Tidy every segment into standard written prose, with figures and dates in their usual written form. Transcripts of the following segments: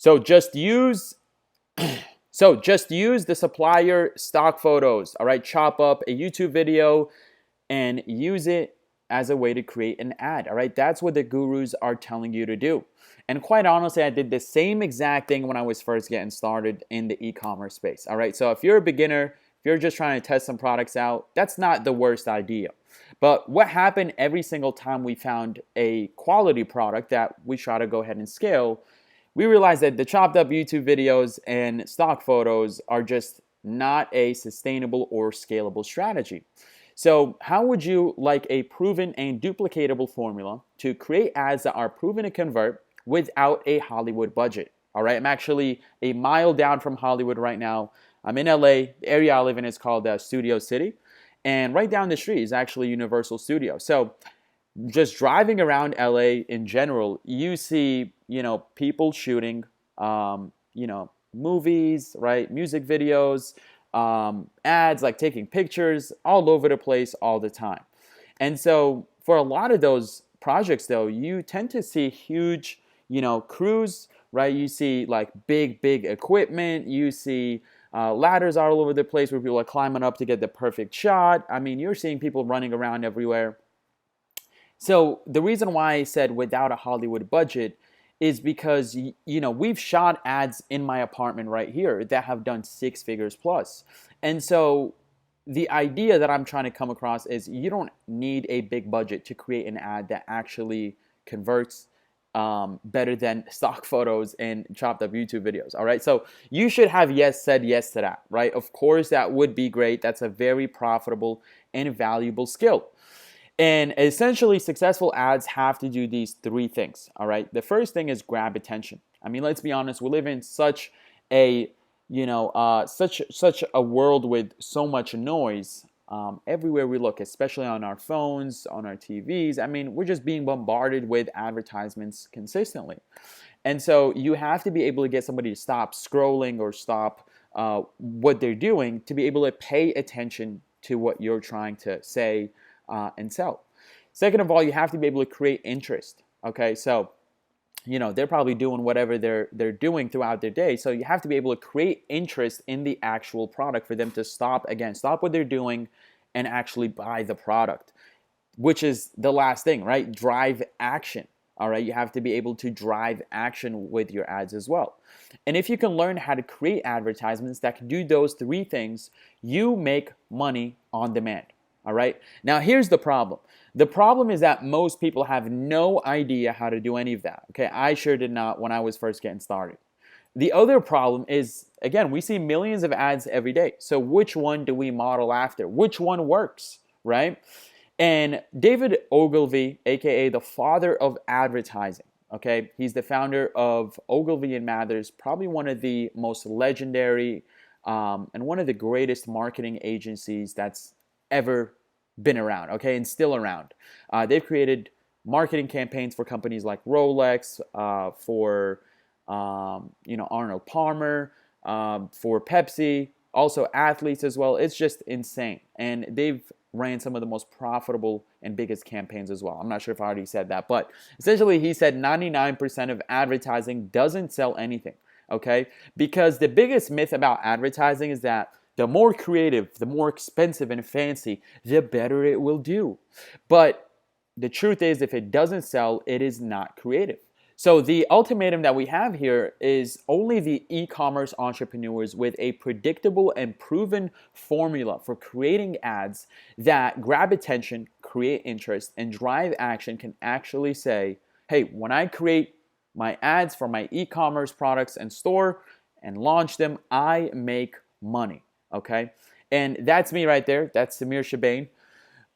So just use so just use the supplier stock photos, all right? Chop up a YouTube video and use it as a way to create an ad, all right? That's what the gurus are telling you to do. And quite honestly, I did the same exact thing when I was first getting started in the e-commerce space, all right? So if you're a beginner, if you're just trying to test some products out, that's not the worst idea. But what happened every single time we found a quality product that we try to go ahead and scale, we realized that the chopped up YouTube videos and stock photos are just not a sustainable or scalable strategy. So how would you like a proven and duplicatable formula to create ads that are proven to convert without a Hollywood budget? All right, I'm actually a mile down from Hollywood right now. I'm in LA. The area I live in is called Studio City. And right down the street is actually Universal Studios. So just driving around LA in general, you see, people shooting, movies, right? Music videos, ads, like taking pictures all over the place all the time. And so for a lot of those projects, though, you tend to see huge, crews, right? You see like big equipment. You see ladders all over the place where people are climbing up to get the perfect shot. I mean, you're seeing people running around everywhere. So the reason why I said without a Hollywood budget is because, we've shot ads in my apartment right here that have done 6 figures plus. And so the idea that I'm trying to come across is you don't need a big budget to create an ad that actually converts better than stock photos and chopped up YouTube videos. All right. So you should have said yes to that, right? Of course, that would be great. That's a very profitable and valuable skill. And essentially, successful ads have to do these 3 things, all right? The first thing is grab attention. I mean, let's be honest, we live in such a, such a world with so much noise everywhere we look, especially on our phones, on our TVs. I mean, we're just being bombarded with advertisements consistently. And so you have to be able to get somebody to stop scrolling or stop what they're doing to be able to pay attention to what you're trying to say and sell. Second of all, you have to be able to create interest. Okay, so they're probably doing whatever they're doing throughout their day. So you have to be able to create interest in the actual product for them to stop what they're doing and actually buy the product, which is the last thing, right? Drive action. All right, you have to be able to drive action with your ads as well. And if you can learn how to create advertisements that can do those 3 things, you make money on demand. All right. Now, here's the problem. The problem is that most people have no idea how to do any of that. Okay. I sure did not when I was first getting started. The other problem is, again, we see millions of ads every day. So which one do we model after? Which one works, right? And David Ogilvy, aka the father of advertising, okay, he's the founder of Ogilvy and Mathers, probably one of the most legendary and one of the greatest marketing agencies that's ever been around, okay, and still around. They've created marketing campaigns for companies like Rolex, for Arnold Palmer, for Pepsi, also athletes as well. It's just insane, and they've ran some of the most profitable and biggest campaigns as well. I'm not sure if I already said that, but essentially he said 99% of advertising doesn't sell anything, okay? Because the biggest myth about advertising is that the more creative, the more expensive and fancy, the better it will do. But the truth is, if it doesn't sell, it is not creative. So the ultimatum that we have here is only the e-commerce entrepreneurs with a predictable and proven formula for creating ads that grab attention, create interest, and drive action can actually say, hey, when I create my ads for my e-commerce products and store and launch them, I make money. Okay, and that's me right there. That's SAMIR CHIBANE.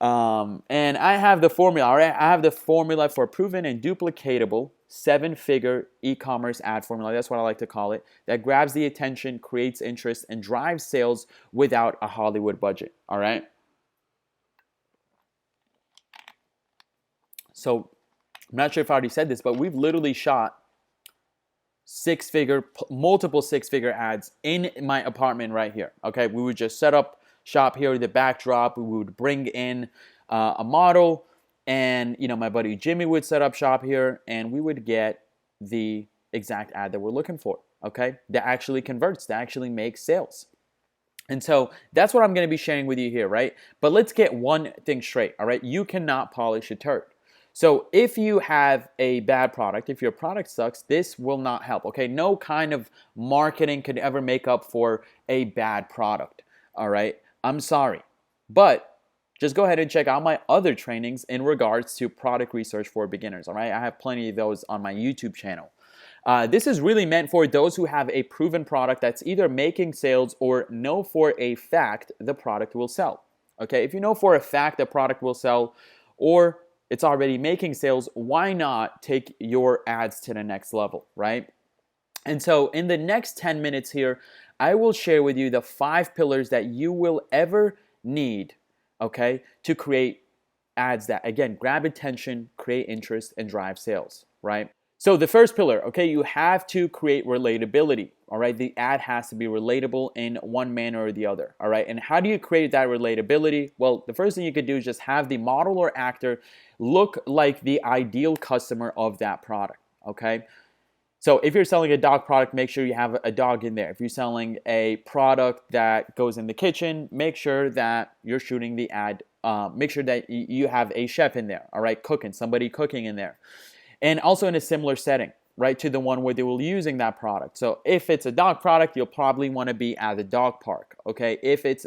And I have the formula, all right? I have the formula for proven and duplicatable 7-figure e-commerce ad formula. That's what I like to call it. That grabs the attention, creates interest, and drives sales without a Hollywood budget, all right? So I'm not sure if I already said this, but we've literally shot multiple 6-figure ads in my apartment right here. Okay, we would just set up shop here with the backdrop. We would bring in a model, and my buddy Jimmy would set up shop here, and we would get the exact ad that we're looking for, okay? That actually converts, that actually makes sales. And so that's what I'm going to be sharing with you here, right? But let's get one thing straight, all right? You cannot polish a turd. So if you have a bad product, if your product sucks, this will not help, okay? No kind of marketing could ever make up for a bad product, all right? I'm sorry. But just go ahead and check out my other trainings in regards to product research for beginners, all right? I have plenty of those on my YouTube channel. This is really meant for those who have a proven product that's either making sales or know for a fact the product will sell. Okay, if you know for a fact the product will sell or it's already making sales, why not take your ads to the next level, right? And so in the next 10 minutes here, I will share with you the 5 pillars that you will ever need, okay, to create ads that, again, grab attention, create interest, and drive sales, right? So the first pillar, okay, you have to create relatability, all right? The ad has to be relatable in one manner or the other, all right? And how do you create that relatability? Well, the first thing you could do is just have the model or actor look like the ideal customer of that product, okay? So if you're selling a dog product, make sure you have a dog in there. If you're selling a product that goes in the kitchen, make sure that you're shooting the ad, make sure that you have a chef in there, all right, cooking, somebody cooking in there. And also in a similar setting, right, to the one where they will be using that product. So if it's a dog product, you'll probably want to be at the dog park, okay? If it's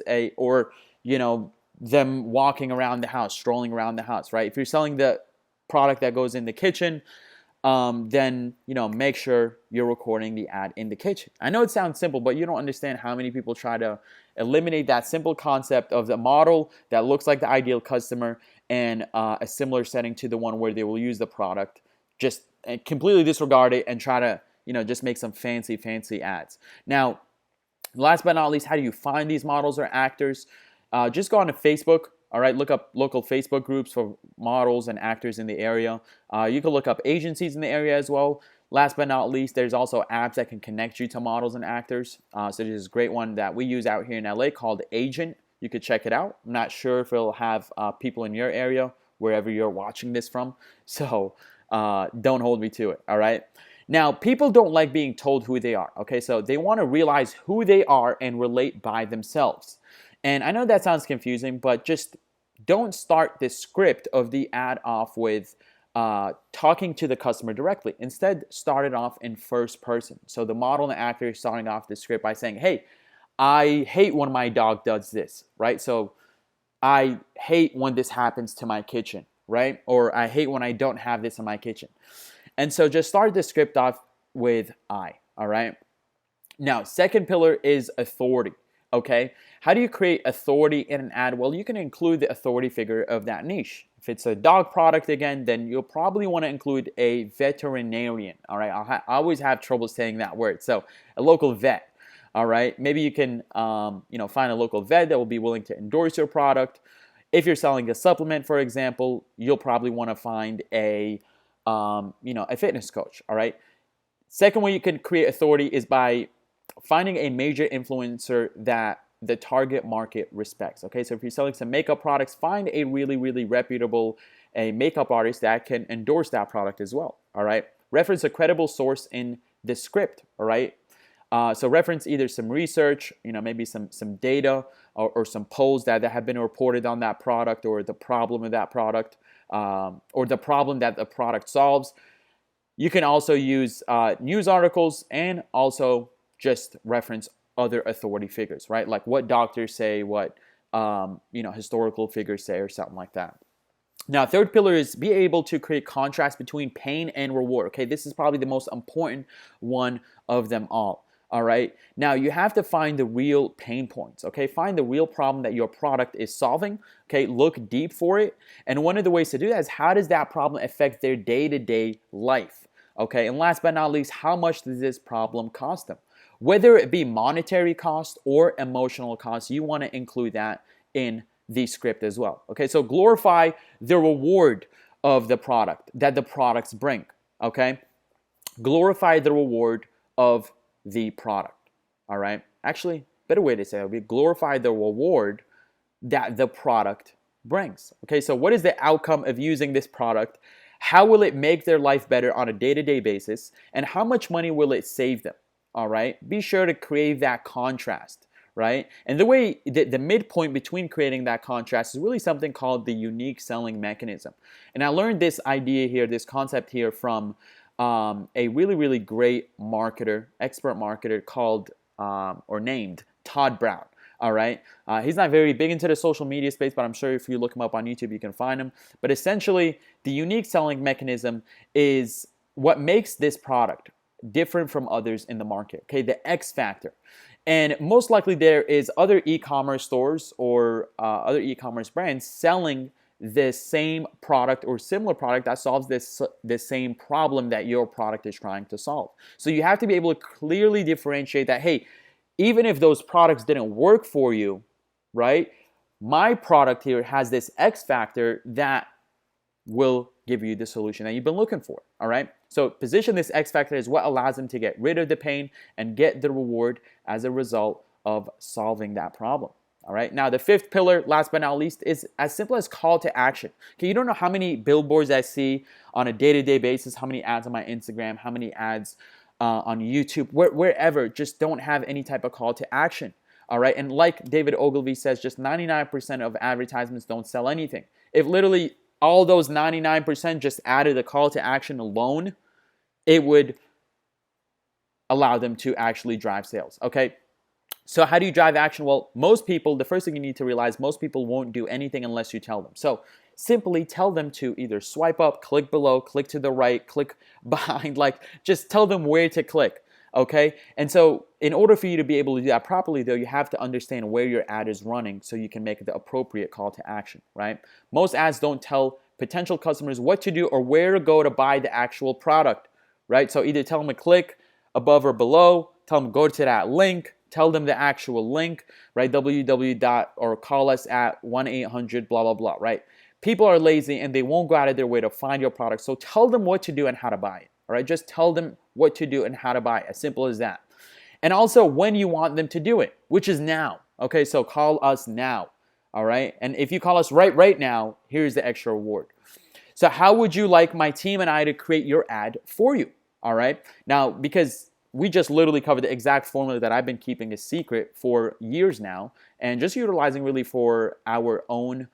them walking around the house, strolling around the house, right? If you're selling the product that goes in the kitchen, then, make sure you're recording the ad in the kitchen. I know it sounds simple, but you don't understand how many people try to eliminate that simple concept of the model that looks like the ideal customer and a similar setting to the one where they will use the product. Just completely disregard it and try to, just make some fancy ads. Now, last but not least, how do you find these models or actors? Just go on to Facebook, all right? Look up local Facebook groups for models and actors in the area. You can look up agencies in the area as well. Last but not least, there's also apps that can connect you to models and actors. So there's this great one that we use out here in LA called Agent. You could check it out. I'm not sure if it'll have people in your area, wherever you're watching this from. So don't hold me to it, all right? Now, people don't like being told who they are, okay? So they want to realize who they are and relate by themselves. And I know that sounds confusing, but just don't start the script of the ad off with talking to the customer directly. Instead, start it off in first person. So the model and the actor is starting off the script by saying, hey, I hate when my dog does this, right? So I hate when this happens to my kitchen, right? Or I hate when I don't have this in my kitchen. And so just start the script off with I, all right? Now, second pillar is authority, okay? How do you create authority in an ad? Well, you can include the authority figure of that niche. If it's a dog product again, then you'll probably want to include a veterinarian, all right? I always have trouble saying that word. So a local vet, all right? Maybe you can, find a local vet that will be willing to endorse your product. If you're selling a supplement, for example, you'll probably want to find a fitness coach, all right? Second way you can create authority is by finding a major influencer that the target market respects, okay? So if you're selling some makeup products, find a really, really reputable makeup artist that can endorse that product as well, all right? Reference a credible source in the script, all right? So reference either some research, maybe some data or some polls that have been reported on that product or the problem of that product or the problem that the product solves. You can also use news articles and also just reference other authority figures, right? Like what doctors say, what historical figures say or something like that. Now, third pillar is be able to create contrast between pain and reward. Okay, this is probably the most important one of them all. All right. Now you have to find the real pain points. Okay. Find the real problem that your product is solving. Okay. Look deep for it. And one of the ways to do that is how does that problem affect their day-to-day life? Okay. And last but not least, how much does this problem cost them? Whether it be monetary cost or emotional cost, you want to include that in the script as well. Okay. So glorify the reward of the product that the products bring. Okay. Glorify the reward of the product, all right? Actually, better way to say it would be glorify the reward that the product brings. Okay, so what is the outcome of using this product? How will it make their life better on a day-to-day basis? And how much money will it save them? All right. Be sure to create that contrast, right? And the midpoint between creating that contrast is really something called the unique selling mechanism. And I learned this idea here, this concept here from a really, really great marketer, expert marketer called or named Todd Brown. All right. He's not very big into the social media space, but I'm sure if you look him up on YouTube, you can find him. But essentially, the unique selling mechanism is what makes this product different from others in the market. Okay, the X factor. And most likely there is other e-commerce stores or other e-commerce brands selling this same product or similar product that solves this same problem that your product is trying to solve. So you have to be able to clearly differentiate that, hey, even if those products didn't work for you, right, my product here has this X factor that will give you the solution that you've been looking for, all right? So position this X factor is what allows them to get rid of the pain and get the reward as a result of solving that problem, all right? Now, the fifth pillar, last but not least, is as simple as call to action. Okay, you don't know how many billboards I see on a day-to-day basis, how many ads on my Instagram, how many ads on YouTube, wherever, just don't have any type of call to action, all right? And like David Ogilvy says, just 99% of advertisements don't sell anything. If literally all those 99% just added a call to action alone, it would allow them to actually drive sales, okay? So how do you drive action? Well, most people, the first thing you need to realize, most people won't do anything unless you tell them. So simply tell them to either swipe up, click below, click to the right, click behind, like just tell them where to click, okay? And so in order for you to be able to do that properly though, you have to understand where your ad is running so you can make the appropriate call to action, right? Most ads don't tell potential customers what to do or where to go to buy the actual product, right? So either tell them to click above or below, tell them go to that link, tell them the actual link, right? www. or call us at 1-800 blah, blah, blah, right? People are lazy and they won't go out of their way to find your product. So tell them what to do and how to buy it, all right? Just tell them what to do and how to buy it, as simple as that. And also when you want them to do it, which is now, okay? So call us now, all right? And if you call us right now, here's the extra reward. So how would you like my team and I to create your ad for you, all right? Now, because we just literally covered the exact formula that I've been keeping a secret for years now and just utilizing really for our own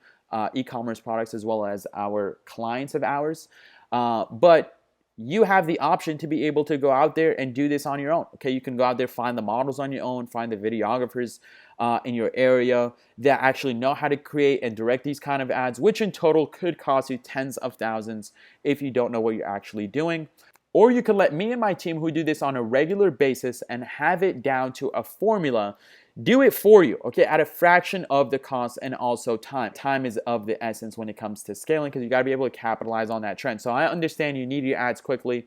e-commerce products as well as our clients of ours. But you have the option to be able to go out there and do this on your own. Okay, you can go out there, find the models on your own, find the videographers in your area that actually know how to create and direct these kind of ads, which in total could cost you tens of thousands if you don't know what you're actually doing. Or you can let me and my team who do this on a regular basis and have it down to a formula do it for you, okay, at a fraction of the cost and also time. Time is of the essence when it comes to scaling because you got to be able to capitalize on that trend. So I understand you need your ads quickly.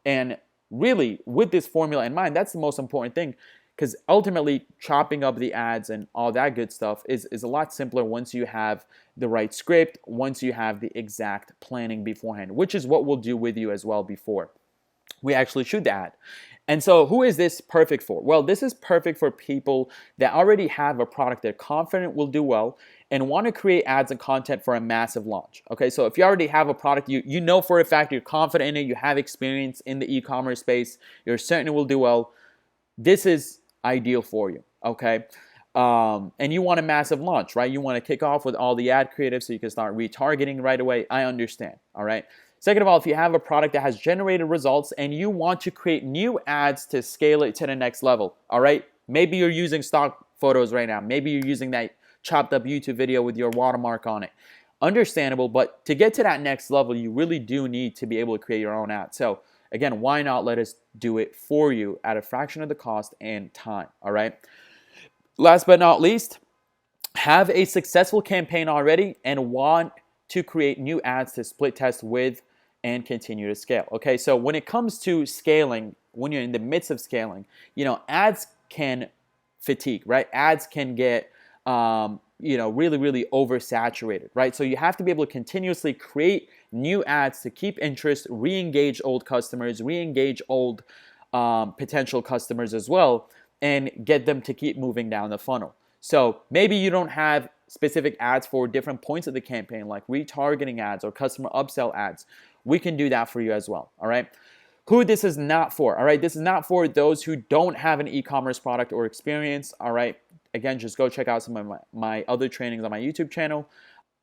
And really, with this formula in mind, that's the most important thing because ultimately chopping up the ads and all that good stuff is a lot simpler once you have the right script, once you have the exact planning beforehand, which is what we'll do with you as well before we actually shoot the ad. And so who is this perfect for? Well, this is perfect for people that already have a product they're confident will do well and want to create ads and content for a massive launch. Okay, so if you already have a product, you know for a fact you're confident in it, you have experience in the e-commerce space, you're certain it will do well, this is ideal for you, okay? And you want a massive launch, right? You want to kick off with all the ad creative so you can start retargeting right away. I understand, all right? Second of all, if you have a product that has generated results and you want to create new ads to scale it to the next level, all right? Maybe you're using stock photos right now. Maybe you're using that chopped up YouTube video with your watermark on it. Understandable, but to get to that next level, you really do need to be able to create your own ad. So again, why not let us do it for you at a fraction of the cost and time, all right? Last but not least, have a successful campaign already and want to create new ads to split test with and continue to scale. Okay, so when it comes to scaling, when you're in the midst of scaling, you know, ads can fatigue, right? Ads can get, really, really oversaturated, right? So you have to be able to continuously create new ads to keep interest, re-engage old customers, re-engage old potential customers as well, and get them to keep moving down the funnel. So maybe you don't have specific ads for different points of the campaign, like retargeting ads or customer upsell ads. we can do that for you as well, all right? Who this is not for, all right? This is not for those who don't have an e-commerce product or experience, all right? Again, just go check out some of my other trainings on my YouTube channel.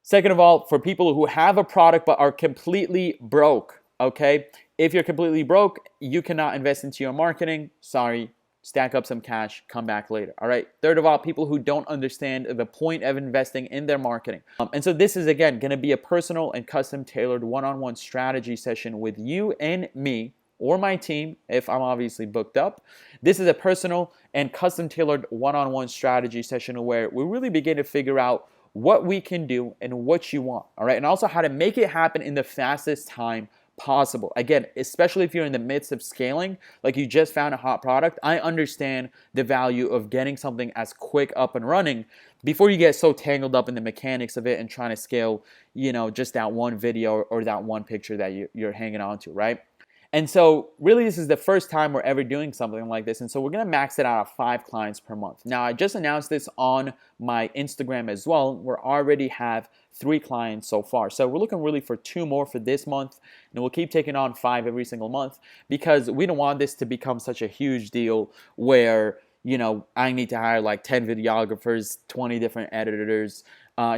Second of all, for people who have a product but are completely broke, okay? If you're completely broke, you cannot invest into your marketing. Sorry, stack up some cash, come back later, all right? Third of all, people who don't understand the point of investing in their marketing. And so this is, again, gonna be a personal and custom tailored one-on-one strategy session with you and me, or my team, if I'm obviously booked up. This is a personal and custom tailored one-on-one strategy session where we really begin to figure out what we can do and what you want, all right? And also how to make it happen in the fastest time possible. Again, especially if you're in the midst of scaling, like you just found a hot product, I understand the value of getting something as quick up and running before you get so tangled up in the mechanics of it and trying to scale, you know, just that one video or that one picture that you're hanging on to, right? And so really this is the first time we're ever doing something like this. And so we're gonna max it out at 5 clients per month. Now I just announced this on my Instagram as well. We already have 3 clients so far. So we're looking really for 2 more for this month. And we'll keep taking on 5 every single month because we don't want this to become such a huge deal where, you know, I need to hire like 10 videographers, 20 different editors,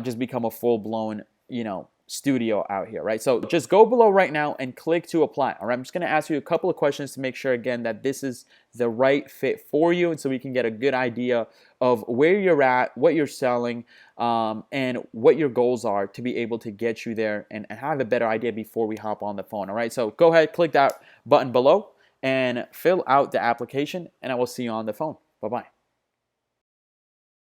just become a full-blown, you know, studio out here, right? So just go below right now and click to apply. All right, I'm just going to ask you a couple of questions to make sure again that this is the right fit for you, and so we can get a good idea of where you're at, what you're selling, and what your goals are to be able to get you there and have a better idea before we hop on the phone. All right, so go ahead, click that button below and fill out the application, and I will see you on the phone. Bye-bye.